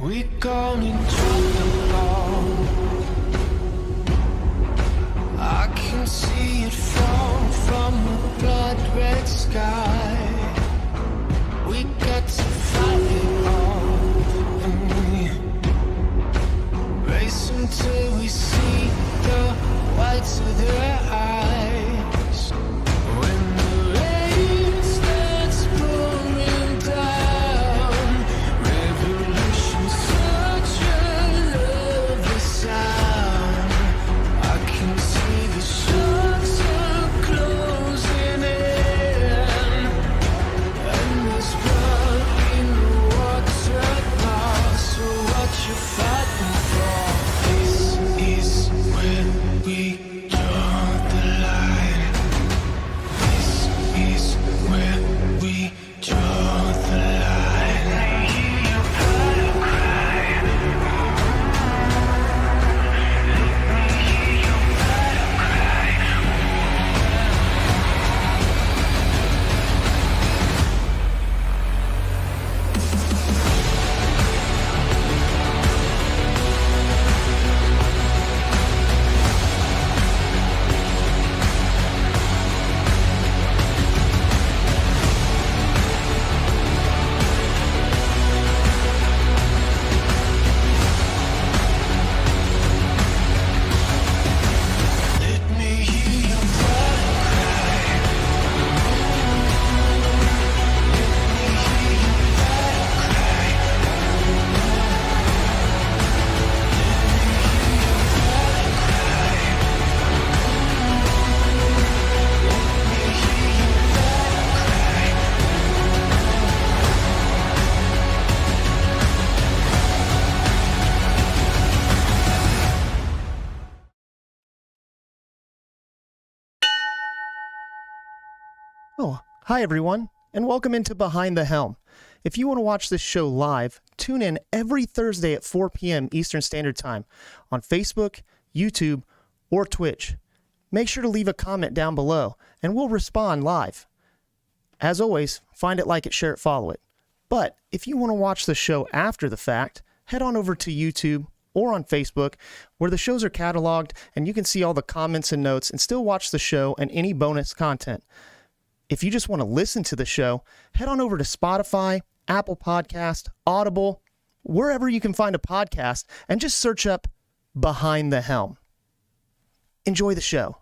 We gonna drop the ball. I can see it fall from a blood red sky. We got to fight it off. Race until we see the whites of their eyes. When the rain starts pouring down, revolution's such a lovely sound. I can see the shutters are closing in, and there's blood in the water now. So what you fighting for? This is where we draw the line. This is where we draw the line. I hear your battle cry. Let me hear your battle cry. Let me hear your battle cry. Let me hear your battle cry. Oh, hi everyone, and welcome into Behind the Helm. If you want to watch this show live, tune in every Thursday at 4 p.m. Eastern Standard Time on Facebook, YouTube, or Twitch. Make sure to leave a comment down below, and we'll respond live. As always, find it, like it, share it, follow it. But if you want to watch the show after the fact, head on over to YouTube or on Facebook, where the shows are cataloged, and you can see all the comments and notes and still watch the show and any bonus content. If you just want to listen to the show, head on over to Spotify, Apple Podcast, Audible, wherever you can find a podcast, and just search up Behind the Helm. Enjoy the show.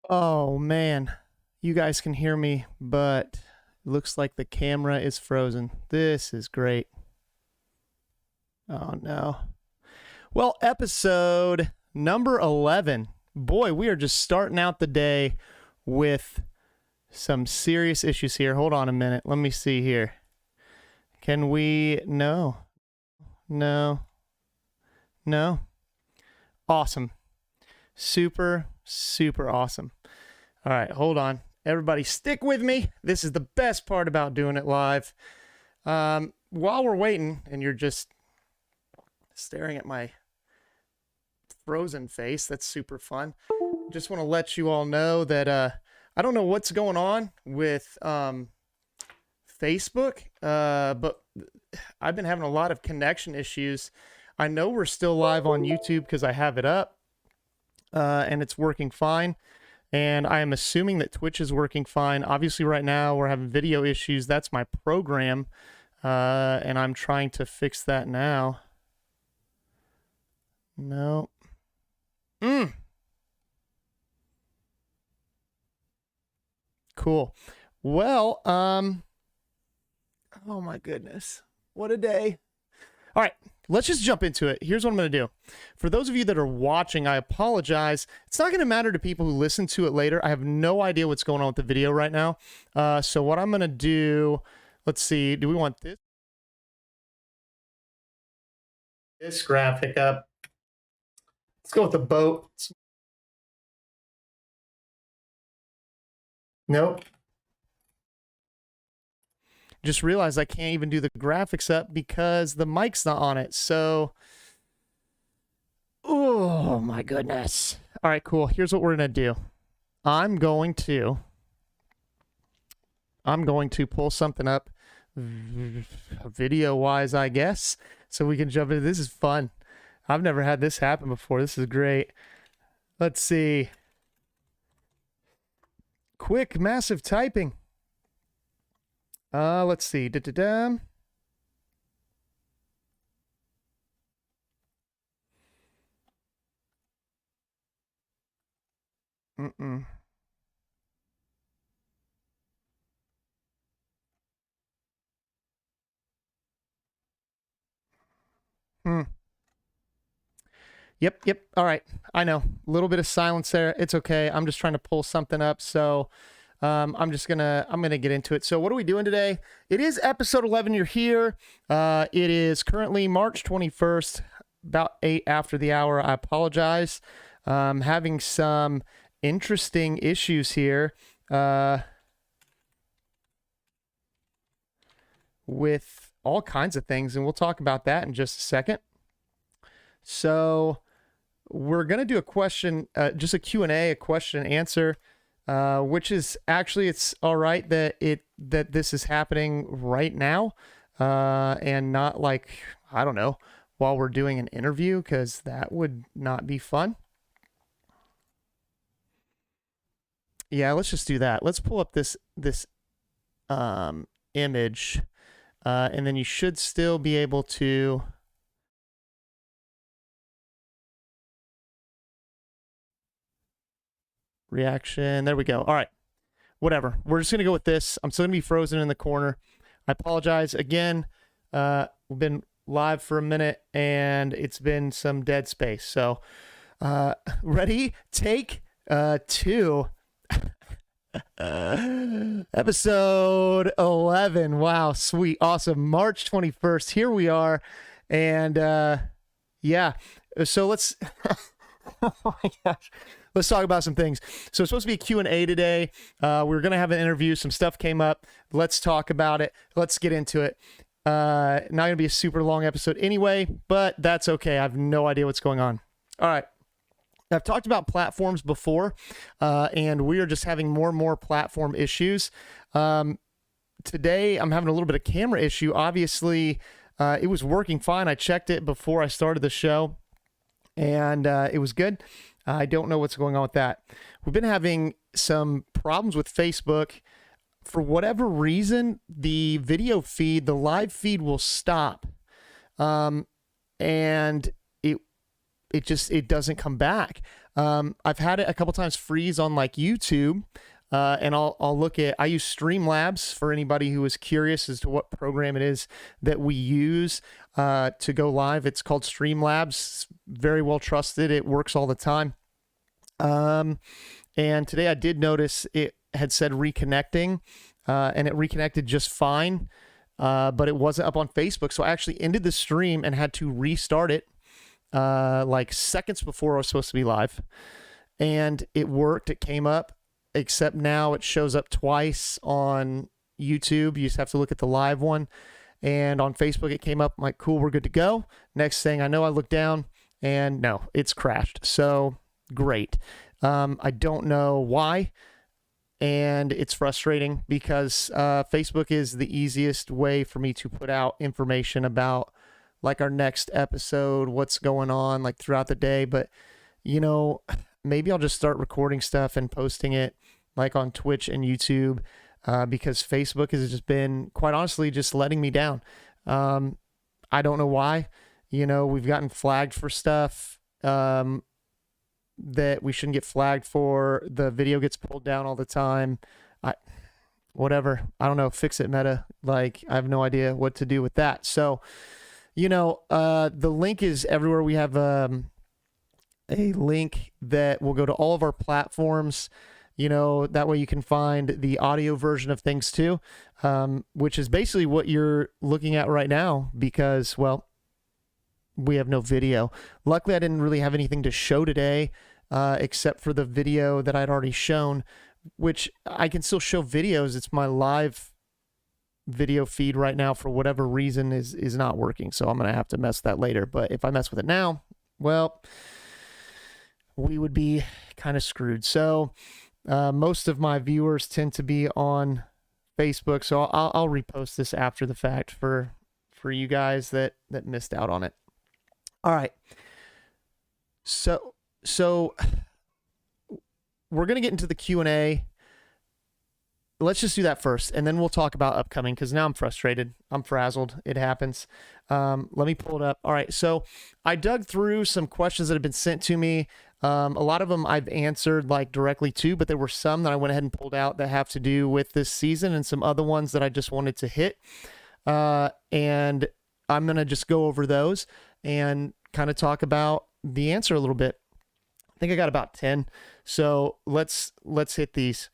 Oh man, you guys can hear me, but it looks like the camera is frozen. This is great. Oh no. Well, episode number 11. Boy, we are just starting out the day with some serious issues here. Hold on a minute. Let me see here. Can we... No. Awesome. Super, super awesome. All right, hold on. Everybody stick with me. This is the best part about doing it live. While we're waiting, and you're just staring at my frozen face, that's super fun. Just want to let you all know that I don't know what's going on with Facebook, but I've been having a lot of connection issues. I know we're still live on YouTube because I have it up, and it's working fine. And I am assuming that Twitch is working fine. Obviously, right now we're having video issues. That's my program, and I'm trying to fix that now. No. Cool. Well, oh my goodness. What a day. All right, let's just jump into it. Here's what I'm going to do. For those of you that are watching, I apologize. It's not going to matter to people who listen to it later. I have no idea what's going on with the video right now. So what I'm going to do, let's see, do we want this graphic up? Let's go with the boat. Nope. Just realized I can't even do the graphics up because the mic's not on it. So, oh my goodness. All right, cool. Here's what we're going to do. I'm going to I'm going to pull something up video wise, I guess, so we can jump into this. Is fun. I've never had this happen before. This is great. Let's see. Quick, massive typing. Let's see. Da-da-da. Mm-mm. Hmm. Yep. All right. I know. A little bit of silence there. It's okay. I'm just trying to pull something up. So I'm gonna get into it. So what are we doing today? It is episode 11. You're here. It is currently March 21st, about 8 after the hour. I apologize. Having some interesting issues here with all kinds of things, and we'll talk about that in just a second. So we're going to do a question, just a Q&A, a question and answer, which is actually, it's all right that this is happening right now, and not like, I don't know, while we're doing an interview, because that would not be fun. Yeah, let's just do that. Let's pull up this image, and then you should still be able to reaction. There we go. All right. Whatever. We're just going to go with this. I'm still going to be frozen in the corner. I apologize. Again, we've been live for a minute, and it's been some dead space. So, ready? Take 2. Episode 11. Wow. Sweet. Awesome. March 21st. Here we are. And, yeah. So let's... Oh my gosh. Let's talk about some things. So it's supposed to be a Q&A today. We're going to have an interview. Some stuff came up. Let's talk about it. Let's get into it. Not going to be a super long episode anyway, but that's okay. I have no idea what's going on. All right. I've talked about platforms before, and we are just having more and more platform issues. Today, I'm having a little bit of camera issue. Obviously, it was working fine. I checked it before I started the show, and it was good. I don't know what's going on with that. We've been having some problems with Facebook. For whatever reason, the video feed, the live feed will stop. And it doesn't come back. I've had it a couple times freeze on like YouTube. And I'll look at, I use Streamlabs for anybody who is curious as to what program it is that we use to go live. It's called Streamlabs. It's very well trusted. It works all the time. And today I did notice it had said reconnecting, and it reconnected just fine, but it wasn't up on Facebook. So I actually ended the stream and had to restart it like seconds before I was supposed to be live. And it worked. It came up. Except now it shows up twice on YouTube. You just have to look at the live one. And on Facebook, it came up. I'm like, cool, we're good to go. Next thing I know, I look down and no, it's crashed. So great. I don't know why. And it's frustrating because Facebook is the easiest way for me to put out information about like our next episode, what's going on like throughout the day. But, you know, maybe I'll just start recording stuff and posting it like on Twitch and YouTube, because Facebook has just been, quite honestly, just letting me down. I don't know why. You know, we've gotten flagged for stuff that we shouldn't get flagged for. The video gets pulled down all the time. Whatever. I don't know. Fix it, Meta. Like, I have no idea what to do with that. So, you know, the link is everywhere. We have a link that will go to all of our platforms. You know, that way you can find the audio version of things too, which is basically what you're looking at right now because, well, we have no video. Luckily, I didn't really have anything to show today except for the video that I'd already shown, which I can still show videos. It's my live video feed right now for whatever reason is not working. So I'm going to have to mess with that later. But if I mess with it now, well, we would be kind of screwed. So most of my viewers tend to be on Facebook, so I'll repost this after the fact for you guys that missed out on it. All right. So we're going to get into the Q&A. Let's just do that first, and then we'll talk about upcoming, because now I'm frustrated. I'm frazzled. It happens. Let me pull it up. All right, so I dug through some questions that have been sent to me. A lot of them I've answered like directly to, but there were some that I went ahead and pulled out that have to do with this season, and some other ones that I just wanted to hit. And I'm going to just go over those and kind of talk about the answer a little bit. I think I got about 10. So let's hit these.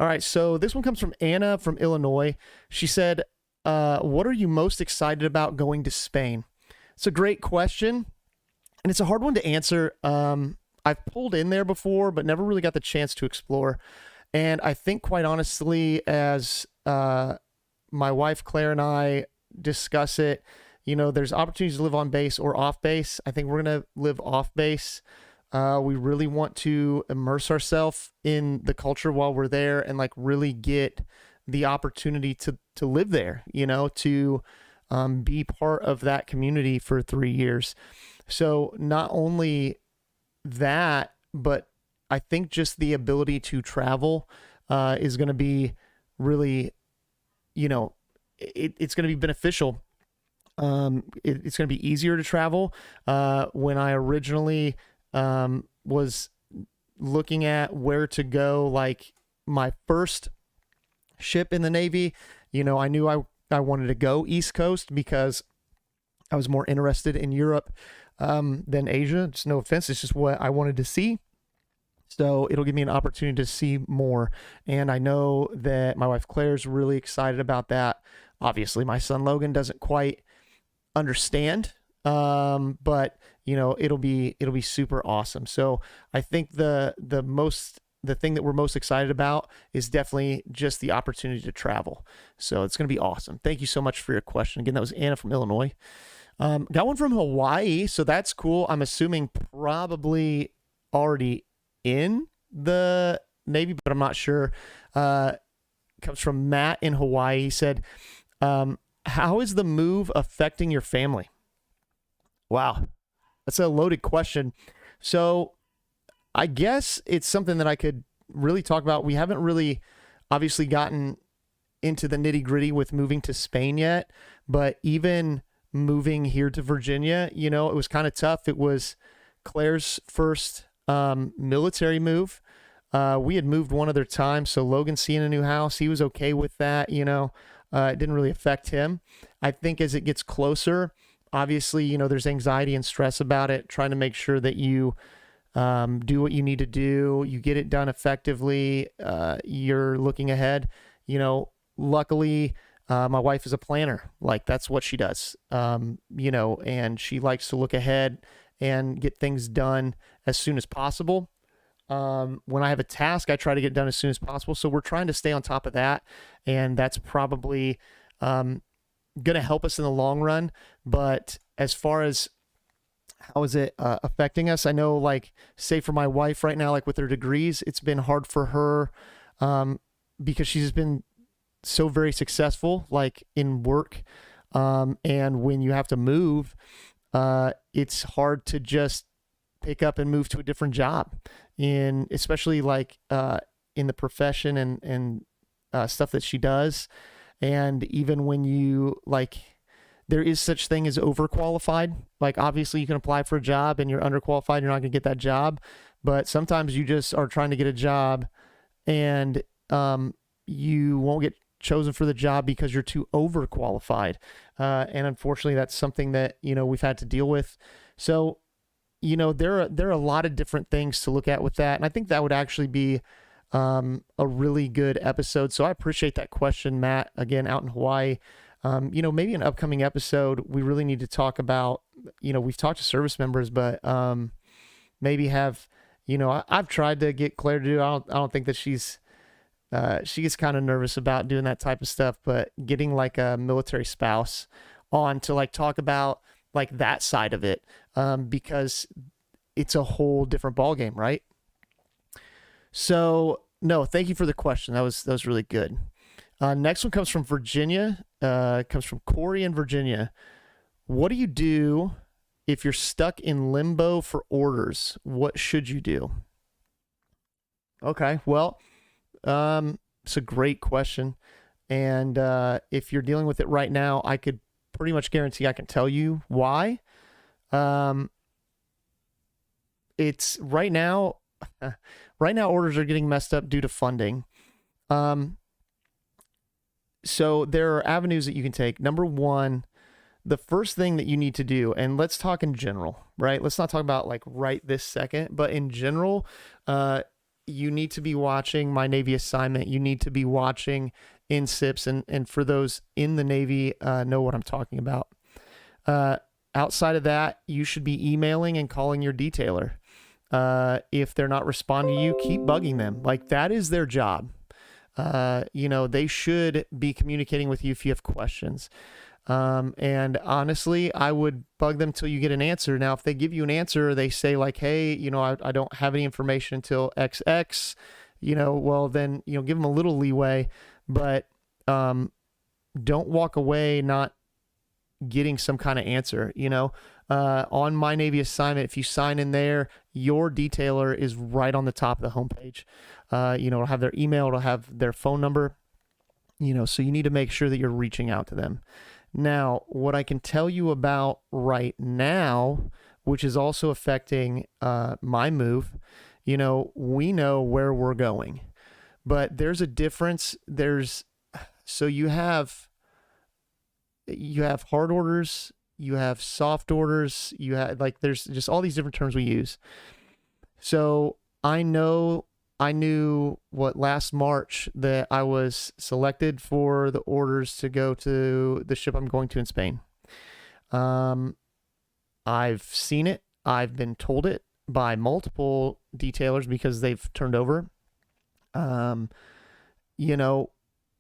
All right, so this one comes from Anna from Illinois. She said, what are you most excited about going to Spain? It's a great question, and it's a hard one to answer. I've pulled in there before, but never really got the chance to explore. And I think, quite honestly, as my wife Claire and I discuss it, there's opportunities to live on base or off base. I think we're going to live off base. We really want to immerse ourselves in the culture while we're there, and like really get the opportunity to live there, to be part of that community for 3 years. So not only that, but I think just the ability to travel is going to be really, it's going to be beneficial. It's going to be easier to travel. When I originally was looking at where to go, like my first ship in the Navy, I knew I wanted to go East Coast because I was more interested in Europe than Asia. Just no offense, it's just what I wanted to see. So it'll give me an opportunity to see more. And I know that my wife Claire's really excited about that. Obviously, my son Logan doesn't quite understand, but it'll be super awesome. So I think the thing that we're most excited about is definitely just the opportunity to travel. So it's going to be awesome. Thank you so much for your question. Again, that was Anna from Illinois. Got one from Hawaii, so that's cool. I'm assuming probably already in the Navy, but I'm not sure. Comes from Matt in Hawaii. He said, how is the move affecting your family? Wow, that's a loaded question. So I guess it's something that I could really talk about. We haven't really obviously gotten into the nitty gritty with moving to Spain yet, but even moving here to Virginia, it was kind of tough. It was Claire's first military move. We had moved one other time, so Logan seeing a new house, he was okay with that. It didn't really affect him. I think as it gets closer, obviously, there's anxiety and stress about it, trying to make sure that you do what you need to do, you get it done effectively, you're looking ahead. Luckily, my wife is a planner. Like, that's what she does, and she likes to look ahead and get things done as soon as possible. When I have a task, I try to get done as soon as possible. So we're trying to stay on top of that. And that's probably going to help us in the long run. But as far as how is it affecting us, I know, like, say for my wife right now, like with her degrees, it's been hard for her because she's been so very successful, like in work. And when you have to move, it's hard to just pick up and move to a different job, especially like in the profession and stuff that she does. And even when you there is such thing as overqualified. Like, obviously you can apply for a job and you're underqualified, you're not going to get that job. But sometimes you just are trying to get a job and you won't get chosen for the job because you're too overqualified. And unfortunately, that's something that, we've had to deal with. So, there are a lot of different things to look at with that. And I think that would actually be a really good episode. So I appreciate that question, Matt, again, out in Hawaii. Maybe an upcoming episode, we really need to talk about, we've talked to service members, but maybe have, I've tried to get Claire to do it. I don't think that she gets kind of nervous about doing that type of stuff, but getting like a military spouse on to like talk about like that side of it, because it's a whole different ballgame, right? So no, thank you for the question. That was really good. Next one comes from Virginia. Comes from Corey in Virginia. What do you do if you're stuck in limbo for orders? What should you do? Okay, well, it's a great question. And if you're dealing with it right now, I could pretty much guarantee I can tell you why. It's right now orders are getting messed up due to funding. So there are avenues that you can take. Number one, the first thing that you need to do, and let's talk in general, right? Let's not talk about like right this second, but in general, you need to be watching My Navy Assignment. You need to be watching INSIPs, and for those in the Navy, know what I'm talking about. Outside of that, you should be emailing and calling your detailer. If they're not responding to you, keep bugging them. Like, that is their job. They should be communicating with you if you have questions. And honestly, I would bug them till you get an answer. Now, if they give you an answer, they say like, hey, I don't have any information until XX, well then, give them a little leeway, but, don't walk away not getting some kind of answer. On My Navy Assignment, if you sign in there, your detailer is right on the top of the homepage. It'll have their email, it'll have their phone number, so you need to make sure that you're reaching out to them. Now, what I can tell you about right now, which is also affecting my move, we know where we're going, but there's a difference. So you have hard orders, you have soft orders, there's just all these different terms we use. So I knew last March that I was selected for the orders to go to the ship I'm going to in Spain. I've seen it. I've been told it by multiple detailers because they've turned over.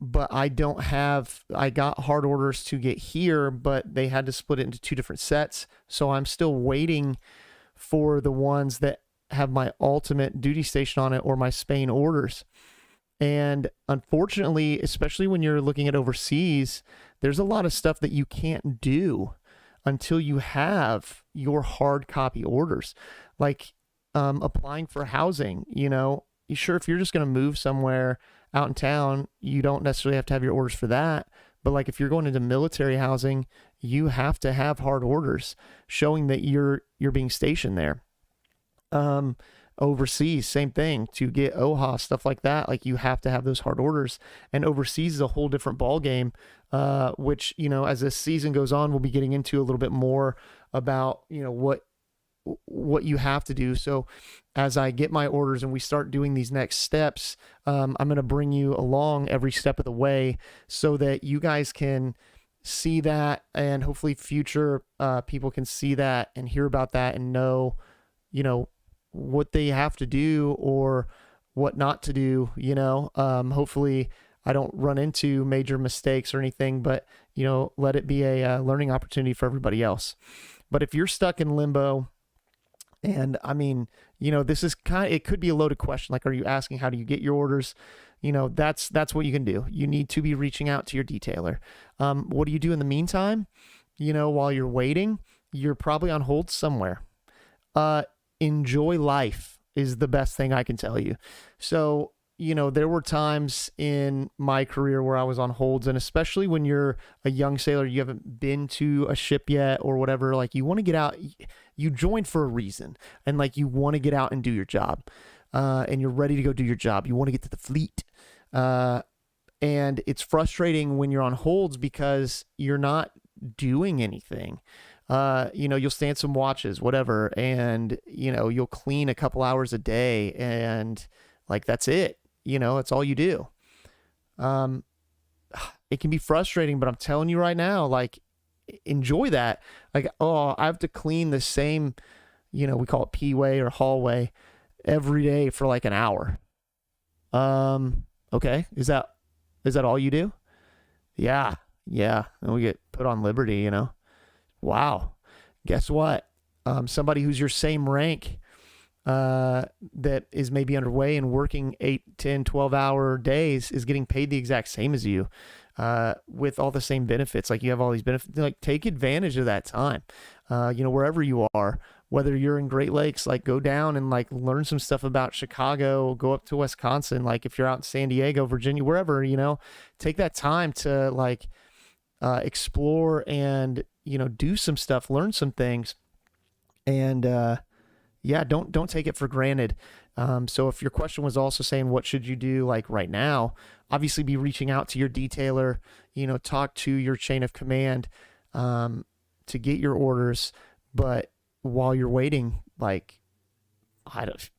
But I got hard orders to get here, but they had to split it into two different sets. So I'm still waiting for the ones that have my ultimate duty station on it or my Spain orders. And unfortunately, especially when you're looking at overseas, there's a lot of stuff that you can't do until you have your hard copy orders, like applying for housing. Sure, if you're just going to move somewhere out in town, you don't necessarily have to have your orders for that. But like if you're going into military housing, you have to have hard orders showing that you're being stationed there. Overseas, same thing. To get OHA, stuff like that, like you have to have those hard orders. And overseas is a whole different ball game, which, as this season goes on, we'll be getting into a little bit more about, what you have to do. So as I get my orders and we start doing these next steps, I'm going to bring you along every step of the way so that you guys can see that, and hopefully future people can see that and hear about that and know, what they have to do or what not to do. Hopefully I don't run into major mistakes or anything, but let it be a learning opportunity for everybody else. But if you're stuck in limbo, and I mean, this is it could be a loaded question. Like, are you asking how do you get your orders? That's what you can do. You need to be reaching out to your detailer. What do you do in the meantime? While you're waiting, you're probably on hold somewhere. Enjoy life is the best thing I can tell you. So, there were times in my career where I was on holds, and especially when you're a young sailor, you haven't been to a ship yet or whatever, like you want to get out, you joined for a reason, and like you want to get out and do your job, and you're ready to go do your job. You want to get to the fleet. And it's frustrating when you're on holds because you're not doing anything. You'll stand some watches, whatever, and, you'll clean a couple hours a day, and like, that's it. It's all you do. It can be frustrating, but I'm telling you right now, like, enjoy that. Like, I have to clean the same, we call it P-way or hallway every day for like an hour. Okay. Is that all you do? Yeah. And we get put on liberty, Wow. Guess what? Somebody who's your same rank, that is maybe underway and working 8, 10, 12-hour days is getting paid the exact same as you, with all the same benefits. Like, you have all these benefits. Like, take advantage of that time, wherever you are. Whether you're in Great Lakes, like, go down and like learn some stuff about Chicago, go up to Wisconsin. Like, if you're out in San Diego, Virginia, wherever, take that time to like explore and, do some stuff, learn some things. And don't take it for granted. So if your question was also saying, what should you do like right now? Obviously be reaching out to your detailer, talk to your chain of command, to get your orders. But while you're waiting, like,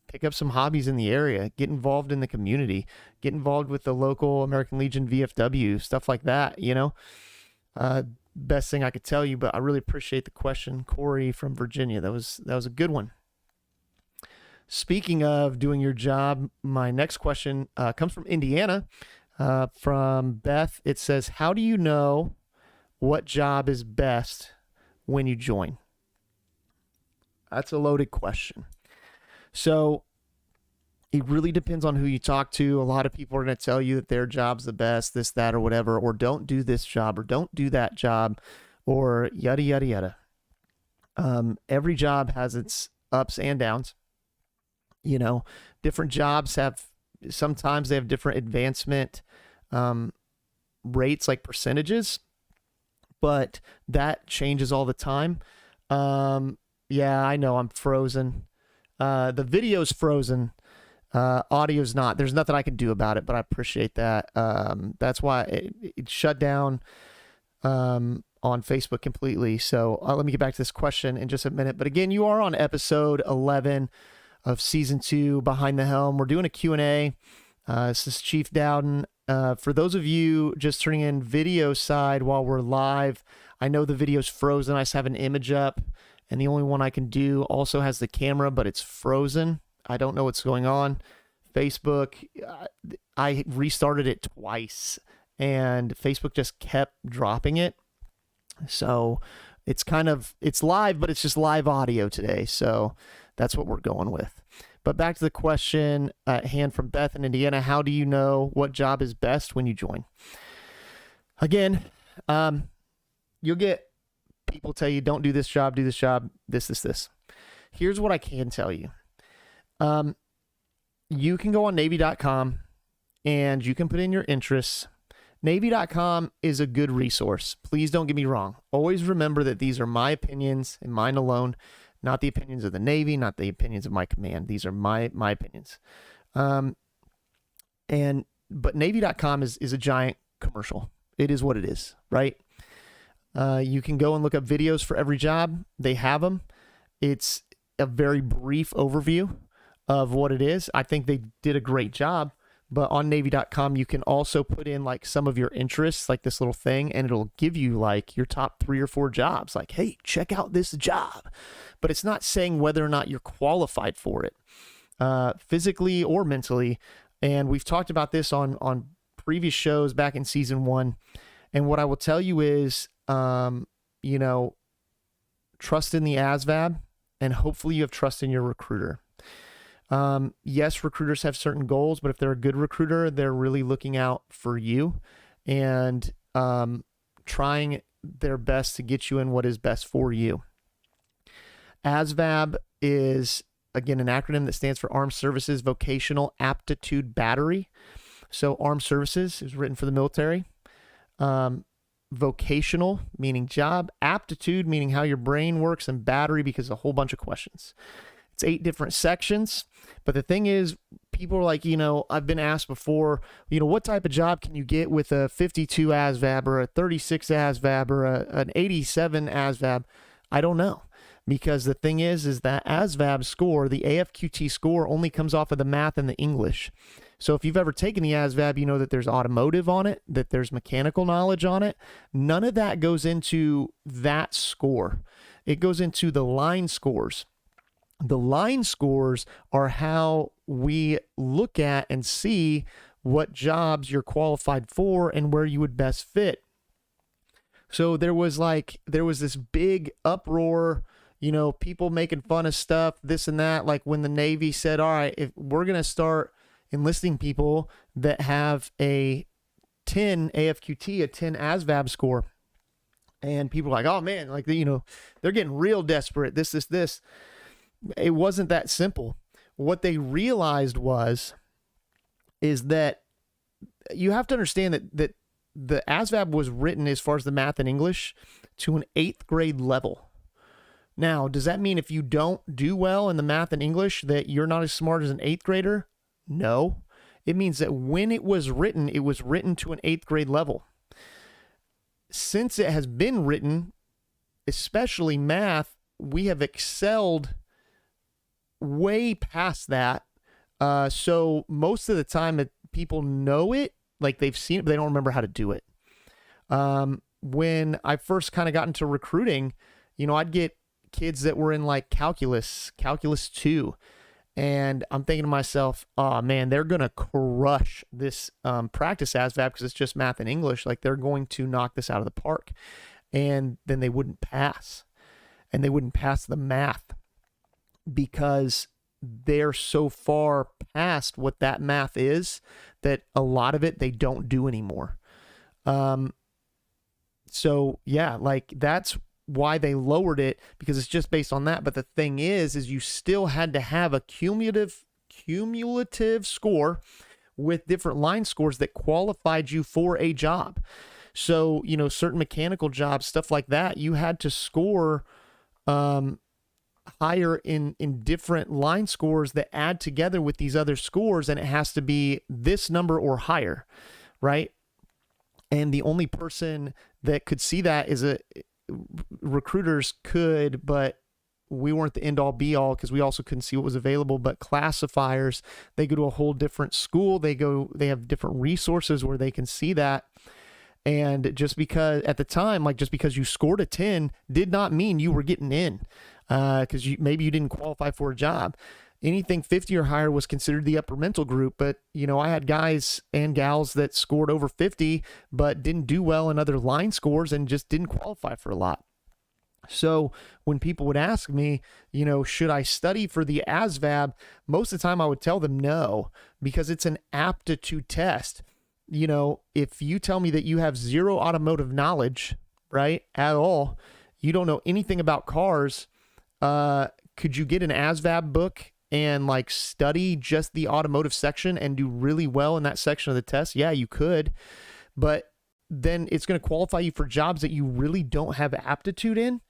pick up some hobbies in the area, get involved in the community, get involved with the local American Legion VFW, stuff like that, best thing I could tell you. But I really appreciate the question, Corey from Virginia. That was a good one. Speaking of doing your job, my next question comes from Indiana, from Beth. It says, how do you know what job is best when you join? That's a loaded question. So it really depends on who you talk to. A lot of people are going to tell you that their job's the best, this, that, or whatever, or don't do this job, or don't do that job, or yada, yada, yada. Every job has its ups and downs. Different jobs sometimes they have different advancement rates, like percentages, but that changes all the time. Yeah, I know I'm frozen. The video's frozen. Audio's not. There's nothing I can do about it, but I appreciate that. That's why it shut down on Facebook completely. So let me get back to this question in just a minute. But again, you are on episode 11 of season 2, Behind the Helm. We're doing a Q&A. This is Chief Dowden. For those of you just turning in video side while we're live, I know the video's frozen. I just have an image up, and the only one I can do also has the camera, but it's frozen. I don't know what's going on. Facebook, I restarted it twice, and Facebook just kept dropping it. So it's live, but it's just live audio today. So that's what we're going with. But back to the question at hand from Beth in Indiana. How do you know what job is best when you join? Again, you'll get people tell you, don't do this job, do this job, this. Here's what I can tell you. You can go on Navy.com and you can put in your interests. Navy.com is a good resource. Please don't get me wrong. Always remember that these are my opinions and mine alone, not the opinions of the Navy, not the opinions of my command. These are my opinions. But Navy.com is a giant commercial. It is what it is, right? You can go and look up videos for every job. They have them. It's a very brief overview of what it is. I think they did a great job. But on Navy.com, you can also put in like some of your interests, like this little thing, and it'll give you like your top 3 or 4 jobs. Like, hey, check out this job. But it's not saying whether or not you're qualified for it, physically or mentally. And we've talked about this on previous shows back in season 1. And what I will tell you is, trust in the ASVAB, and hopefully you have trust in your recruiter. Yes, recruiters have certain goals, but if they're a good recruiter, they're really looking out for you and trying their best to get you in what is best for you. ASVAB is, again, an acronym that stands for Armed Services Vocational Aptitude Battery. So Armed Services is written for the military. Vocational, meaning job. Aptitude, meaning how your brain works. And battery, because a whole bunch of questions. It's 8 different sections. But the thing is, people are like, I've been asked before, what type of job can you get with a 52 ASVAB or a 36 ASVAB or an 87 ASVAB? I don't know. Because the thing is that ASVAB score, the AFQT score, only comes off of the math and the English. So if you've ever taken the ASVAB, you know that there's automotive on it, that there's mechanical knowledge on it. None of that goes into that score. It goes into the line scores. The line scores are how we look at and see what jobs you're qualified for and where you would best fit. So there was this big uproar, people making fun of stuff, this and that. Like when the Navy said, all right, if we're going to start enlisting people that have a 10 AFQT, a 10 ASVAB score. And people are like, oh man, like, they're getting real desperate. This. It wasn't that simple. What they realized is that you have to understand that the ASVAB was written, as far as the math and English, to an 8th grade level. Now, does that mean if you don't do well in the math and English that you're not as smart as an 8th grader? No. It means that when it was written to an 8th grade level. Since it has been written, especially math, we have excelled way past that. So most of the time people know it, like they've seen it, but they don't remember how to do it. When I first kind of got into recruiting, I'd get kids that were in like calculus 2. And I'm thinking to myself, oh man, they're going to crush this practice ASVAB because it's just math and English. Like they're going to knock this out of the park. And then they wouldn't pass. And they wouldn't pass the math because they're so far past what that math is that a lot of it they don't do anymore. So yeah, like that's why they lowered it, because it's just based on that. But the thing is you still had to have a cumulative score with different line scores that qualified you for a job. So, certain mechanical jobs, stuff like that, you had to score higher in different line scores that add together with these other scores, and it has to be this number or higher, right? And the only person that could see that is recruiters could, but we weren't the end all be all because we also couldn't see what was available. But classifiers, they go to a whole different school. They have different resources where they can see that. And just because at the time, just because you scored a 10 did not mean you were getting in, because maybe you didn't qualify for a job. Anything 50 or higher was considered the upper mental group. But, I had guys and gals that scored over 50, but didn't do well in other line scores and just didn't qualify for a lot. So when people would ask me, should I study for the ASVAB? Most of the time I would tell them no, because it's an aptitude test. If you tell me that you have zero automotive knowledge, right, at all, you don't know anything about cars, could you get an ASVAB book and study just the automotive section and do really well in that section of the test? Yeah, you could, but then it's going to qualify you for jobs that you really don't have aptitude in.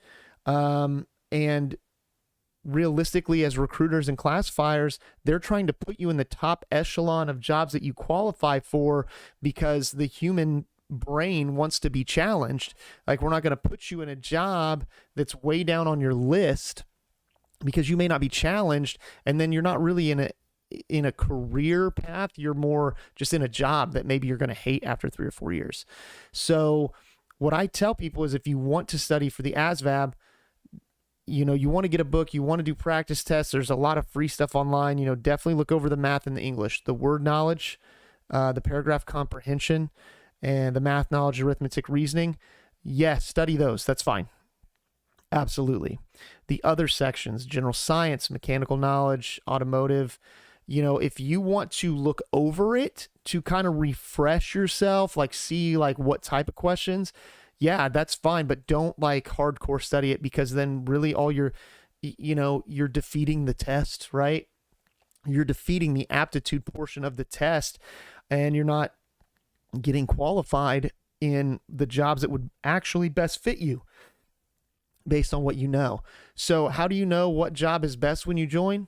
And realistically, as recruiters and classifiers, they're trying to put you in the top echelon of jobs that you qualify for because the human brain wants to be challenged. Like, we're not going to put you in a job that's way down on your list because you may not be challenged, and then you're not really in a career path. You're more just in a job that maybe you're going to hate after 3 or 4 years. So what I tell people is, if you want to study for the ASVAB, you want to get a book, you want to do practice tests. There's a lot of free stuff online. Definitely look over the math and the English, the word knowledge, the paragraph comprehension, and the math knowledge, arithmetic, reasoning. Yes, study those. That's fine. Absolutely. The other sections, general science, mechanical knowledge, automotive, if you want to look over it to kind of refresh yourself, see what type of questions, yeah, that's fine. But don't hardcore study it, because then really all you're defeating the test, right? You're defeating the aptitude portion of the test, and you're not getting qualified in the jobs that would actually best fit you based on what you know. So how do you know what job is best when you join?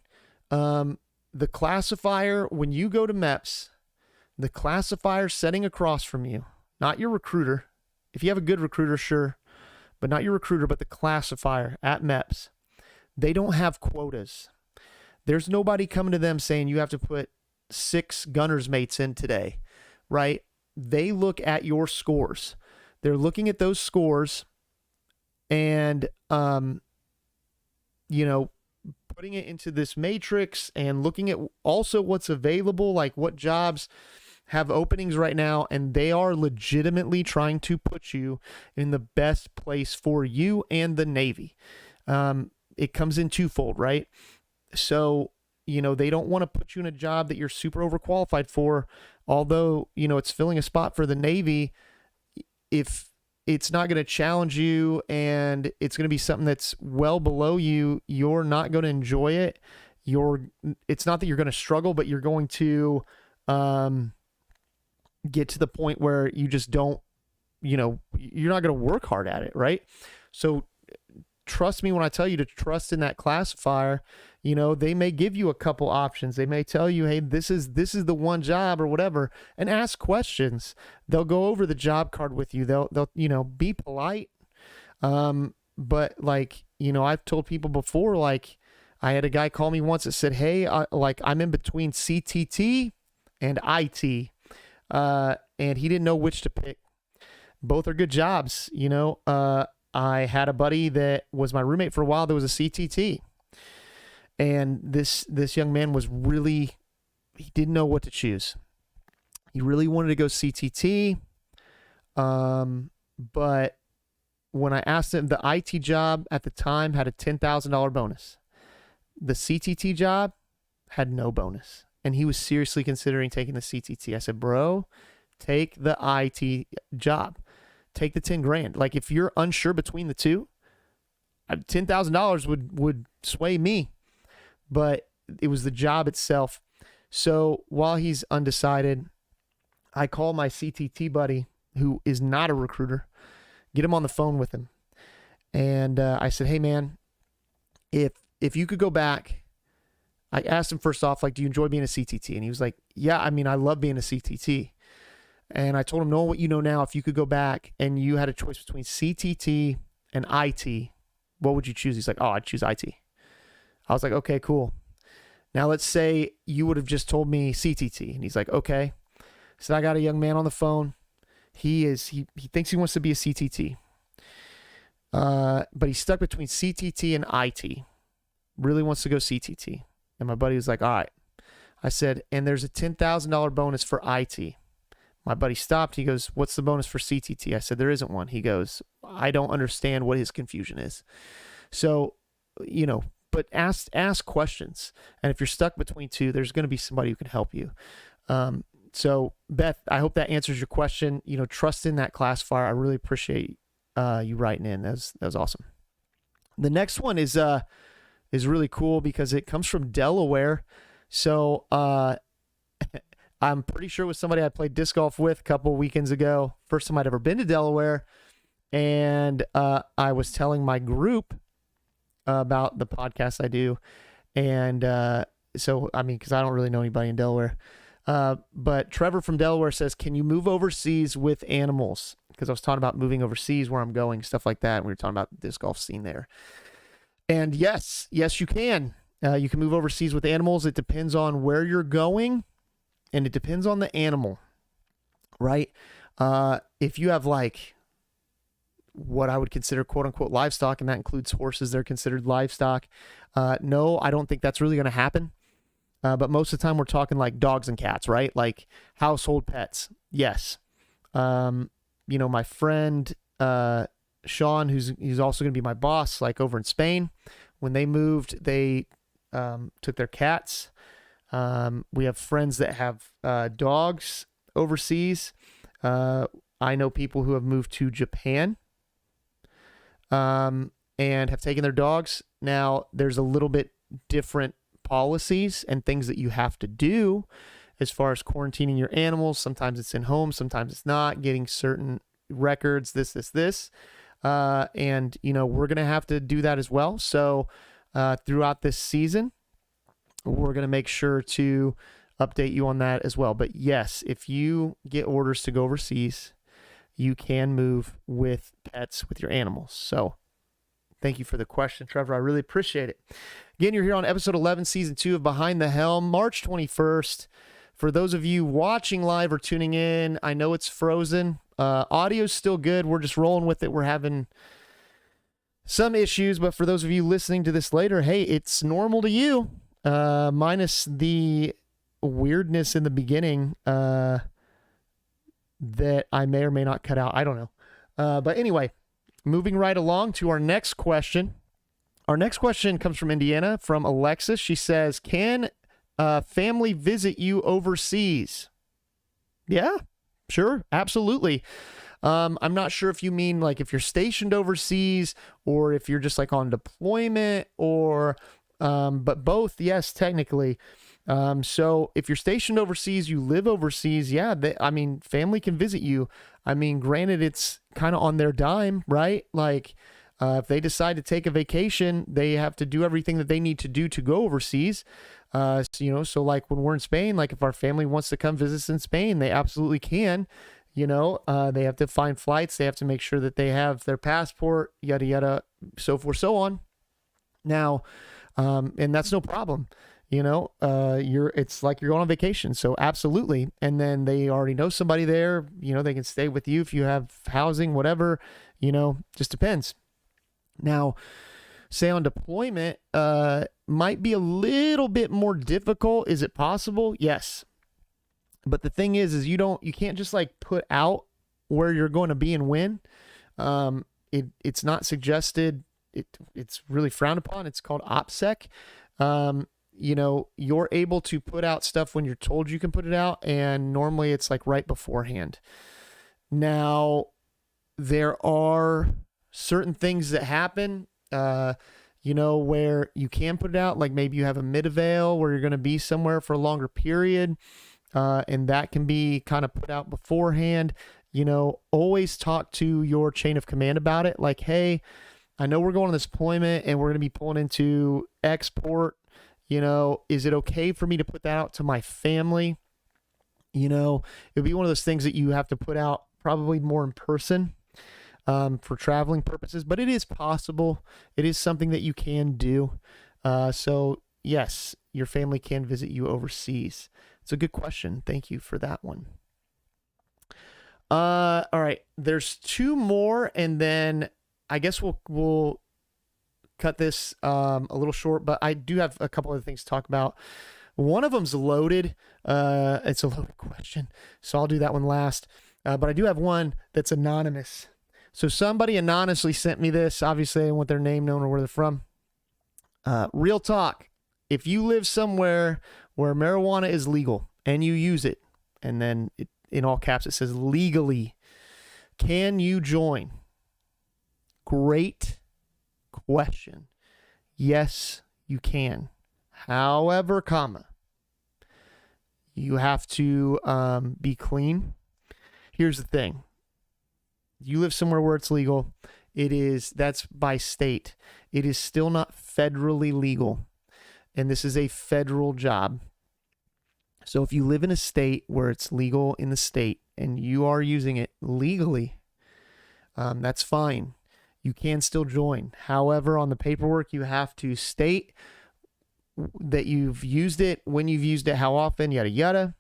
The classifier, when you go to MEPS, the classifier sitting across from you, not your recruiter. If you have a good recruiter, sure, but not your recruiter, but the classifier at MEPS, they don't have quotas. There's nobody coming to them saying you have to put 6 gunner's mates in today, right? They look at your scores. They're looking at those scores and, putting it into this matrix and looking at also what's available, what jobs have openings right now, and they are legitimately trying to put you in the best place for you and the Navy. it comes in twofold, right? So, they don't want to put you in a job that you're super overqualified for, although, it's filling a spot for the Navy. If it's not going to challenge you and it's going to be something that's well below you, you're not going to enjoy it. It's not that you're going to struggle, but you're going to get to the point where you just don't, you're not going to work hard at it, right? So trust me when I tell you to trust in that classifier. They may give you a couple options. They may tell you, hey, this is the one job or whatever, and ask questions. They'll go over the job card with you. They'll be polite. But I've told people before, I had a guy call me once that said, hey, I'm in between CTT and IT. And he didn't know which to pick. Both are good jobs. I had a buddy that was my roommate for a while that was a CTT. And this young man he didn't know what to choose. He really wanted to go CTT. But when I asked him, the IT job at the time had a $10,000 bonus. The CTT job had no bonus. And he was seriously considering taking the CTT. I said, bro, take the IT job. Take the 10 grand. If you're unsure between the two, $10,000 would sway me. But it was the job itself. So while he's undecided, I call my CTT buddy, who is not a recruiter, get him on the phone with him. And I said, hey, man, if you could go back, I asked him first off, do you enjoy being a CTT? And he was like, yeah, I love being a CTT. And I told him, know what you know now. If you could go back and you had a choice between CTT and IT, what would you choose? He's like, oh, I'd choose IT. I was like, okay, cool. Now let's say you would have just told me CTT. And he's like, okay. So I got a young man on the phone. He thinks he wants to be a CTT. But he's stuck between CTT and IT. Really wants to go CTT. And my buddy was like, all right. I said, and there's a $10,000 bonus for IT. My buddy stopped. He goes, what's the bonus for CTT? I said, there isn't one. He goes, I don't understand what his confusion is. So, but ask questions. And if you're stuck between two, there's going to be somebody who can help you. So Beth, I hope that answers your question. Trust in that classifier. I really appreciate you writing in. That was awesome. The next one is really cool because it comes from Delaware. So I'm pretty sure it was somebody I played disc golf with a couple weekends ago. First time I'd ever been to Delaware. And I was telling my group about the podcast I do. And because I don't really know anybody in Delaware. But Trevor from Delaware says, can you move overseas with animals? Because I was talking about moving overseas, where I'm going, stuff like that. And we were talking about the disc golf scene there. And yes, you can. You can move overseas with animals. It depends on where you're going, and it depends on the animal, right? If you have what I would consider quote unquote livestock, and that includes horses, they're considered livestock. No, I don't think that's really going to happen. But most of the time we're talking dogs and cats, right? Household pets. Yes. My friend, Sean, who's also going to be my boss, over in Spain, when they moved, they took their cats. We have friends that have dogs overseas. I know people who have moved to Japan and have taken their dogs. Now, there's a little bit different policies and things that you have to do as far as quarantining your animals. Sometimes it's in home, sometimes it's not, getting certain records, this. And, we're going to have to do that as well. So throughout this season, we're going to make sure to update you on that as well. But yes, if you get orders to go overseas, you can move with pets, with your animals. So thank you for the question, Trevor. I really appreciate it. Again, you're here on episode 11, season 2 of Behind the Helm, March 21st. For those of you watching live or tuning in, I know it's frozen. Audio's still good. We're just rolling with it. We're having some issues, but for those of you listening to this later, hey, it's normal to you, minus the weirdness in the beginning that I may or may not cut out. I don't know. But anyway, moving right along to our next question. Our next question comes from Indiana, from Alexis. She says, can family visit you overseas? Yeah, sure, absolutely. I'm not sure if you mean like if you're stationed overseas or if you're just like on deployment or, but both, yes, technically. So if you're stationed overseas, you live overseas, yeah, family can visit you. I mean, granted, it's kind of on their dime, right? Like, if they decide to take a vacation, they have to do everything that they need to do to go overseas. So like when we're in Spain, like if our family wants to come visit us in Spain, they absolutely can. They have to find flights. They have to make sure that they have their passport, yada, yada, so forth, so on. Now, and that's no problem. It's like you're going on vacation. So absolutely. And then they already know somebody there, they can stay with you if you have housing, whatever, just depends. Now, say on deployment, might be a little bit more difficult. Is it possible? Yes. But the thing is you can't just like put out where you're going to be and when. It's not suggested. It's really frowned upon. It's called OPSEC. You're able to put out stuff when you're told you can put it out, and normally it's like right beforehand. Now, there are certain things that happen, where you can put it out, like maybe you have a mid-avail where you're going to be somewhere for a longer period, and that can be kind of put out beforehand. Always talk to your chain of command about it. Like, hey, I know we're going on this deployment and we're going to be pulling into export. Is it okay for me to put that out to my family? It'd be one of those things that you have to put out probably more in person, for traveling purposes, but it is possible. It is something that you can do. So yes, your family can visit you overseas. It's a good question. Thank you for that one. All right, there's two more, and then I guess we'll cut this a little short, but I do have a couple other things to talk about. One of them's loaded. It's a loaded question, so I'll do that one last. But I do have one that's anonymous. So somebody anonymously sent me this. Obviously, I don't want their name known or where they're from. Real talk. If you live somewhere where marijuana is legal and you use it, and then in all caps it says legally, can you join? Great question. Yes, you can. However, you have to be clean. Here's the thing. You live somewhere where it's legal. That's by state. It is still not federally legal. And this is a federal job. So if you live in a state where it's legal in the state and you are using it legally, that's fine. You can still join. However, on the paperwork, you have to state that you've used it, when you've used it, how often, yada, yada.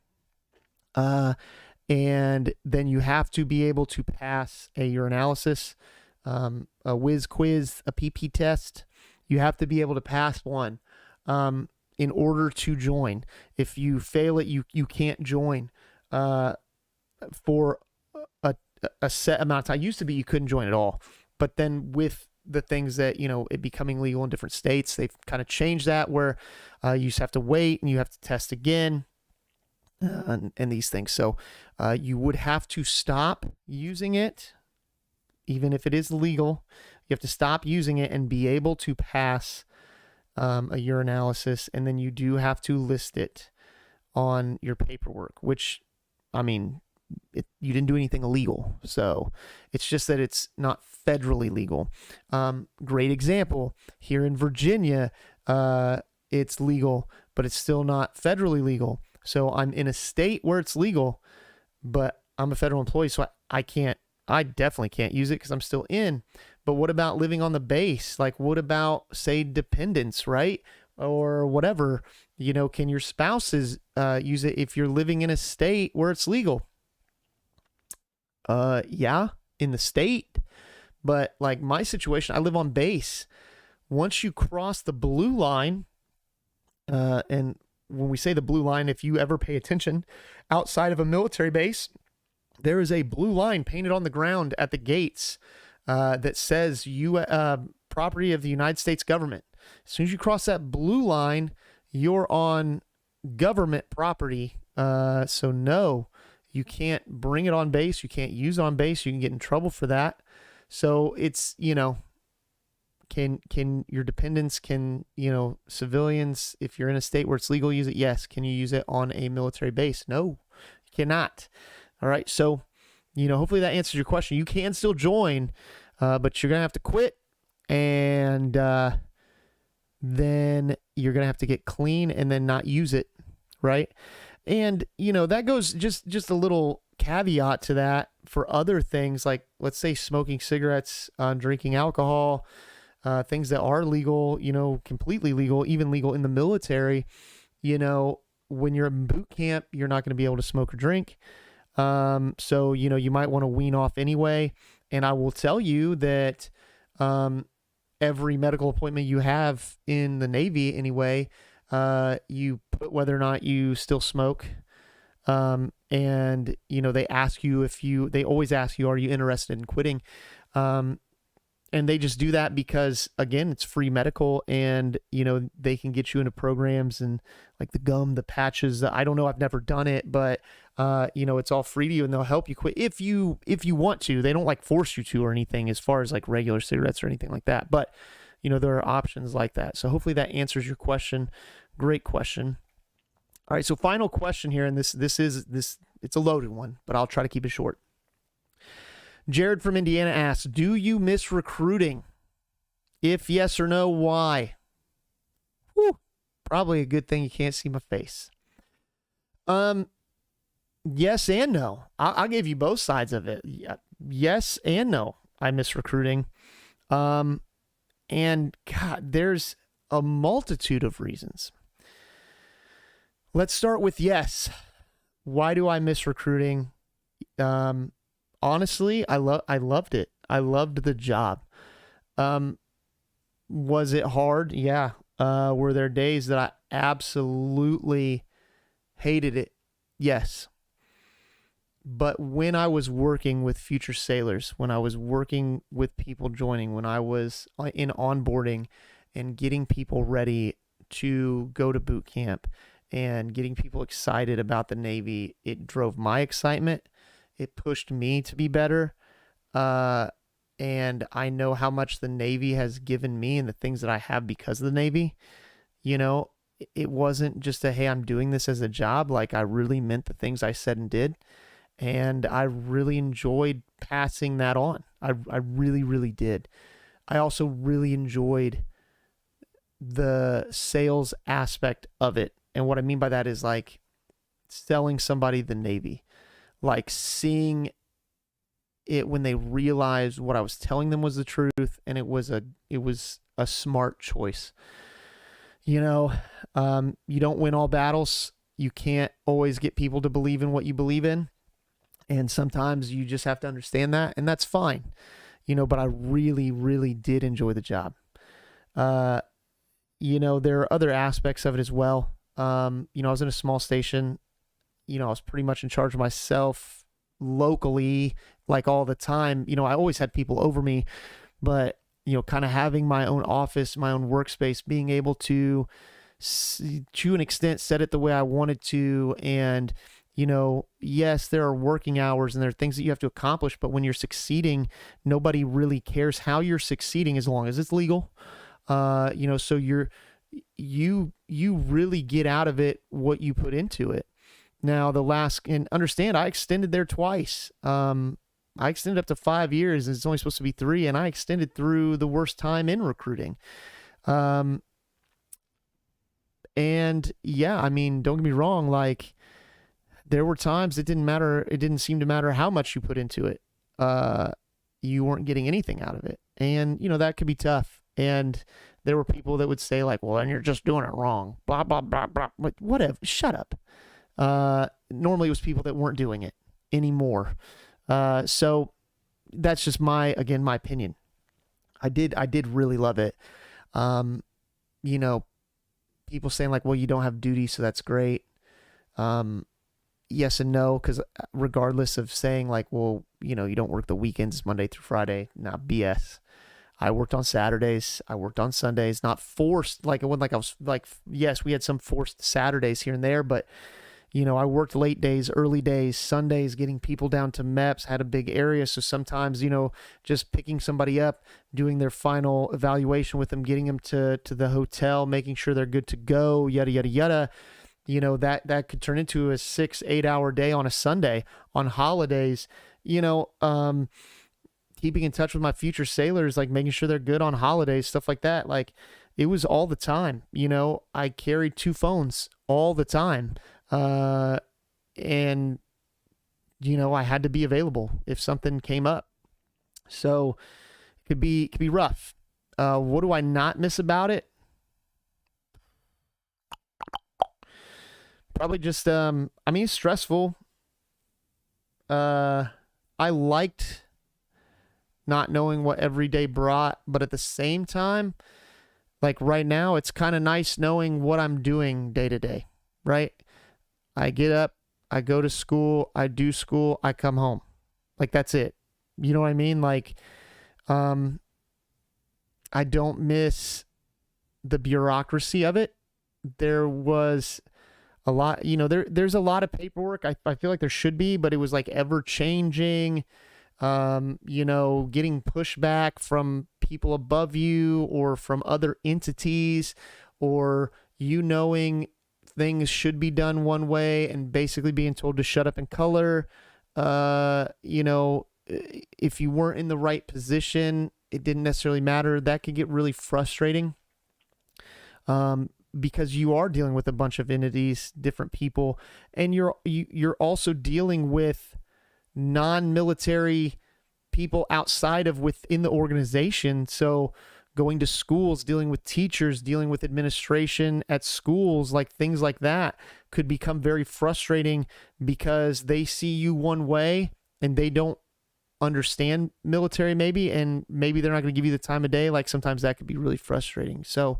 And then you have to be able to pass a urinalysis, a whiz quiz, a PP test. You have to be able to pass one in order to join. If you fail it, you can't join for a set amount of time. It used to be you couldn't join at all. But then with the things that, it becoming legal in different states, they've kind of changed that where you just have to wait and you have to test again. And these things. So you would have to stop using it, even if it is legal. You have to stop using it and be able to pass a urinalysis, and then you do have to list it on your paperwork, which, you didn't do anything illegal. So it's just that it's not federally legal. Great example. Here in Virginia, it's legal, but it's still not federally legal. So I'm in a state where it's legal, but I'm a federal employee, so I definitely can't use it because I'm still in. But what about living on the base? Like, what about, say, dependents, right? Or whatever, can your spouses use it if you're living in a state where it's legal? Yeah, in the state. But like my situation, I live on base. Once you cross the blue line, and when we say the blue line, if you ever pay attention, outside of a military base, there is a blue line painted on the ground at the gates that says property of the United States government. As soon as you cross that blue line, you're on government property. So no, you can't bring it on base. You can't use it on base. You can get in trouble for that. So it's, can your dependents, civilians, if you're in a state where it's legal, use it? Yes. Can you use it on a military base? No, you cannot. All right. So, hopefully that answers your question. You can still join, but you're going to have to quit, and then you're going to have to get clean and then not use it. Right. And, that goes just a little caveat to that for other things, like, let's say, smoking cigarettes, drinking alcohol, things that are legal, completely legal, even legal in the military. When you're in boot camp, you're not going to be able to smoke or drink. So, you might want to wean off anyway. And I will tell you that every medical appointment you have in the Navy anyway, you put whether or not you still smoke. And, they ask you they always ask you, are you interested in quitting? And they just do that because, again, it's free medical, and, they can get you into programs and like the gum, the patches. I don't know. I've never done it, but, it's all free to you, and they'll help you quit if you want to. They don't like force you to or anything as far as like regular cigarettes or anything like that. But, there are options like that. So hopefully that answers your question. Great question. All right. So final question here. And this it's a loaded one, but I'll try to keep it short. Jared from Indiana asks, do you miss recruiting? If yes or no, why? Whew, probably a good thing you can't see my face. Yes and no. I'll give you both sides of it. Yes and no. I miss recruiting. And God, there's a multitude of reasons. Let's start with yes. Why do I miss recruiting? Honestly, I loved it. I loved the job. Was it hard? Yeah. Were there days that I absolutely hated it? Yes. But when I was working with future sailors, when I was working with people joining, when I was in onboarding and getting people ready to go to boot camp and getting people excited about the Navy, it drove my excitement. It pushed me to be better. And I know how much the Navy has given me and the things that I have because of the Navy. It wasn't just hey, I'm doing this as a job. Like, I really meant the things I said and did. And I really enjoyed passing that on. I really, really did. I also really enjoyed the sales aspect of it. And what I mean by that is like selling somebody the Navy, like seeing it when they realized what I was telling them was the truth. And it was a smart choice. You don't win all battles. You can't always get people to believe in what you believe in. And sometimes you just have to understand that, and that's fine, but I really, really did enjoy the job. There are other aspects of it as well. I was in a small station, I was pretty much in charge of myself locally, like all the time. I always had people over me, but, kind of having my own office, my own workspace, being able to an extent set it the way I wanted to. And, yes, there are working hours and there are things that you have to accomplish, but when you're succeeding, nobody really cares how you're succeeding as long as it's legal. So you really get out of it what you put into it. Now and understand, I extended there twice. I extended up to 5 years, and it's only supposed to be 3, and I extended through the worst time in recruiting. And yeah, I mean, don't get me wrong, like, there were times it didn't seem to matter how much you put into it. You weren't getting anything out of it. And, that could be tough. And there were people that would say like, well, then you're just doing it wrong. Blah, blah, blah, blah. Whatever. Shut up. Normally it was people that weren't doing it anymore. So that's just my opinion. I did really love it. People saying like, well, you don't have duty, so that's great. Yes and no, because regardless of saying like, well, you don't work the weekends, Monday through Friday, nah, BS. I worked on Saturdays. I worked on Sundays, not forced. Like it wasn't like I was like, yes, we had some forced Saturdays here and there, but I worked late days, early days, Sundays, getting people down to MEPS, had a big area. So sometimes, just picking somebody up, doing their final evaluation with them, getting them to the hotel, making sure they're good to go, yada, yada, yada. That could turn into a 6-8 hour day on a Sunday. On holidays, keeping in touch with my future sailors, like making sure they're good on holidays, stuff like that. Like it was all the time. I carried 2 phones all the time. And I had to be available if something came up. So it could be rough. What do I not miss about it? Probably just, it's stressful. I liked not knowing what every day brought, but at the same time, like right now, it's kind of nice knowing what I'm doing day to day, right? I get up, I go to school, I do school, I come home. Like that's it. You know what I mean? Like, I don't miss the bureaucracy of it. There was a lot, there's a lot of paperwork. I feel like there should be, but it was like ever changing, getting pushback from people above you or from other entities, or knowing things should be done one way and basically being told to shut up and color. If you weren't in the right position, it didn't necessarily matter. That could get really frustrating. Because you are dealing with a bunch of entities, different people, and you're also dealing with non-military people outside of within the organization. So going to schools, dealing with teachers, dealing with administration at schools, like things like that could become very frustrating because they see you one way and they don't understand military maybe, and maybe they're not going to give you the time of day. Like sometimes that could be really frustrating. So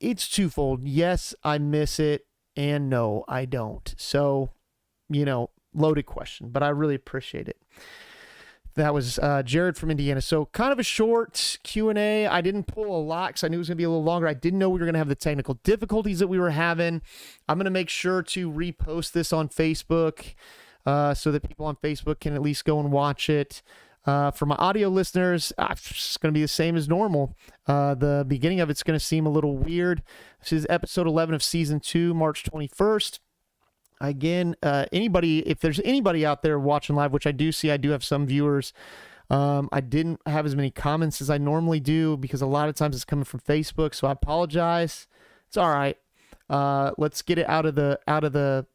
it's twofold. Yes, I miss it, and no, I don't. So, loaded question, but I really appreciate it. That was Jared from Indiana. So kind of a short Q&A. I didn't pull a lot because I knew it was going to be a little longer. I didn't know we were going to have the technical difficulties that we were having. I'm going to make sure to repost this on Facebook so that people on Facebook can at least go and watch it. For my audio listeners, it's going to be the same as normal. The beginning of it's going to seem a little weird. This is episode 11 of season 2, March 21st. Again, if there's anybody out there watching live, which I do see, I do have some viewers. I didn't have as many comments as I normally do because a lot of times it's coming from Facebook. So I apologize. It's all right. Let's get it out of the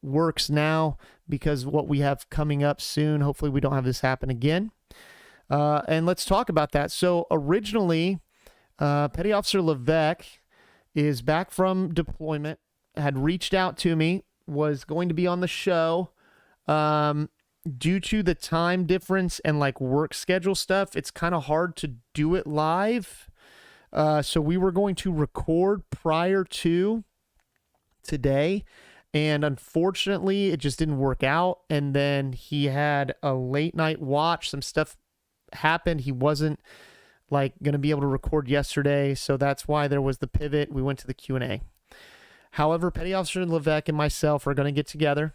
works now, because what we have coming up soon, hopefully we don't have this happen again. And let's talk about that. So originally, Petty Officer Levesque is back from deployment, had reached out to me, was going to be on the show. Due to the time difference and like work schedule stuff, it's kind of hard to do it live. So we were going to record prior to today, and unfortunately it just didn't work out. And then he had a late night watch, some stuff happened. He wasn't like going to be able to record yesterday. So that's why there was the pivot. We went to the Q&A. However, Petty Officer Levesque and myself are going to get together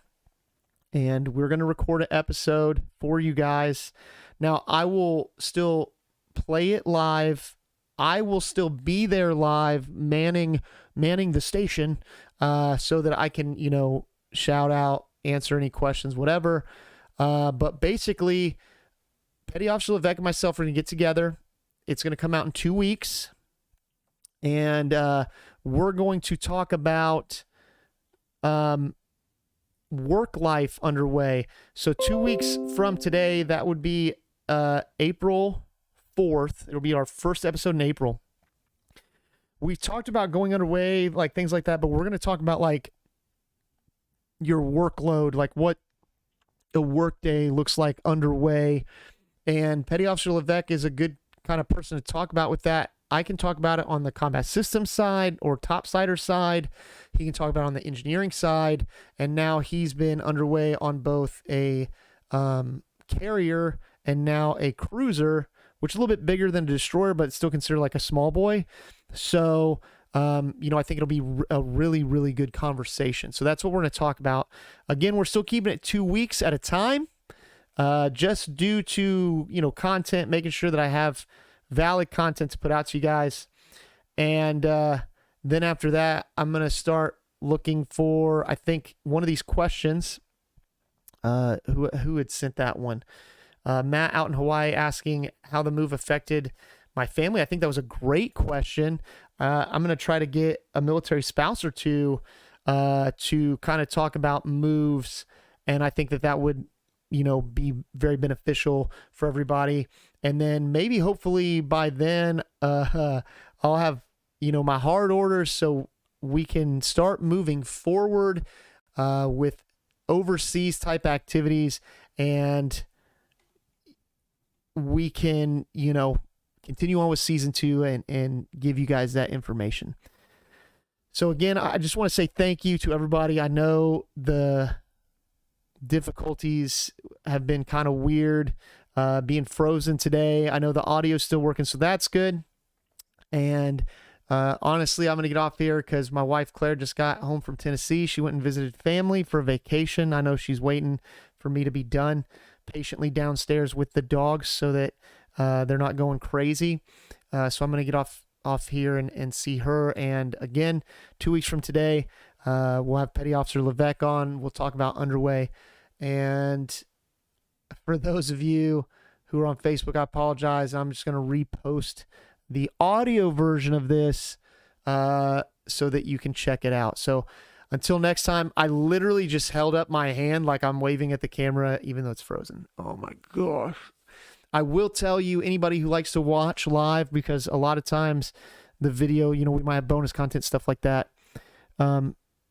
and we're going to record an episode for you guys. Now, I will still play it live. I will still be there live, manning the station, so that I can, shout out, answer any questions, whatever. But basically, Petty Officer Levesque and myself are going to get together. It's going to come out in 2 weeks. And we're going to talk about work life underway. So 2 weeks from today, that would be April 4th. It'll be our first episode in April. We've talked about going underway, like things like that, but we're going to talk about like your workload, like what a workday looks like underway. And Petty Officer Levesque is a good kind of person to talk about with that. I can talk about it on the combat systems side or topsider side. He can talk about it on the engineering side. And now he's been underway on both a carrier and now a cruiser. which is a little bit bigger than a destroyer, but it's still considered like a small boy. So, I think it'll be a really, really good conversation. So that's what we're going to talk about. Again, we're still keeping it 2 weeks at a time, just due to, content, making sure that I have valid content to put out to you guys. And then after that, I'm going to start looking for, I think, one of these questions. Who had sent that one? Matt out in Hawaii asking how the move affected my family. I think that was a great question. I'm going to try to get a military spouse or two to kind of talk about moves. And I think that would, be very beneficial for everybody. And then maybe hopefully by then I'll have, my hard orders so we can start moving forward with overseas type activities, and we can, continue on with season 2 and give you guys that information. So again, I just want to say thank you to everybody. I know the difficulties have been kind of weird, being frozen today. I know the audio's still working, so that's good. And honestly, I'm going to get off here because my wife, Claire, just got home from Tennessee. She went and visited family for a vacation. I know she's waiting for me to be done patiently downstairs with the dogs so that they're not going crazy. So I'm going to get off here and see her. And again, 2 weeks from today, we'll have Petty Officer Levesque on. We'll talk about underway. And for those of you who are on Facebook, I apologize. I'm just going to repost the audio version of this so that you can check it out. So until next time, I literally just held up my hand like I'm waving at the camera, even though it's frozen. Oh my gosh. I will tell you, anybody who likes to watch live, because a lot of times the video, we might have bonus content, stuff like that.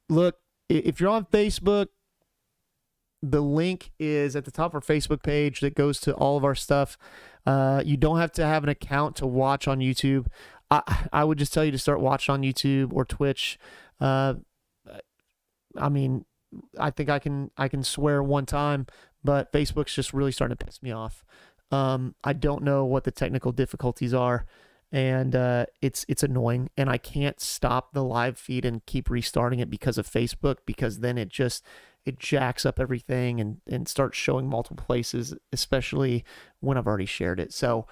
Look, if you're on Facebook, the link is at the top of our Facebook page that goes to all of our stuff. You don't have to have an account to watch on YouTube. I would just tell you to start watching on YouTube or Twitch. I think I can swear one time, but Facebook's just really starting to piss me off. I don't know what the technical difficulties are, and it's annoying, and I can't stop the live feed and keep restarting it because of Facebook, because then it jacks up everything and starts showing multiple places, especially when I've already shared it. So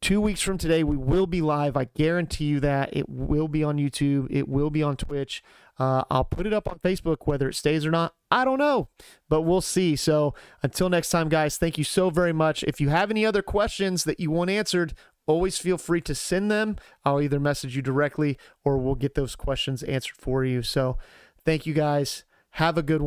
2 weeks from today, we will be live. I guarantee you that. It will be on YouTube. It will be on Twitch. I'll put it up on Facebook. Whether it stays or not, I don't know, but we'll see. So until next time, guys, thank you so very much. If you have any other questions that you want answered, always feel free to send them. I'll either message you directly or we'll get those questions answered for you. So thank you, guys. Have a good one.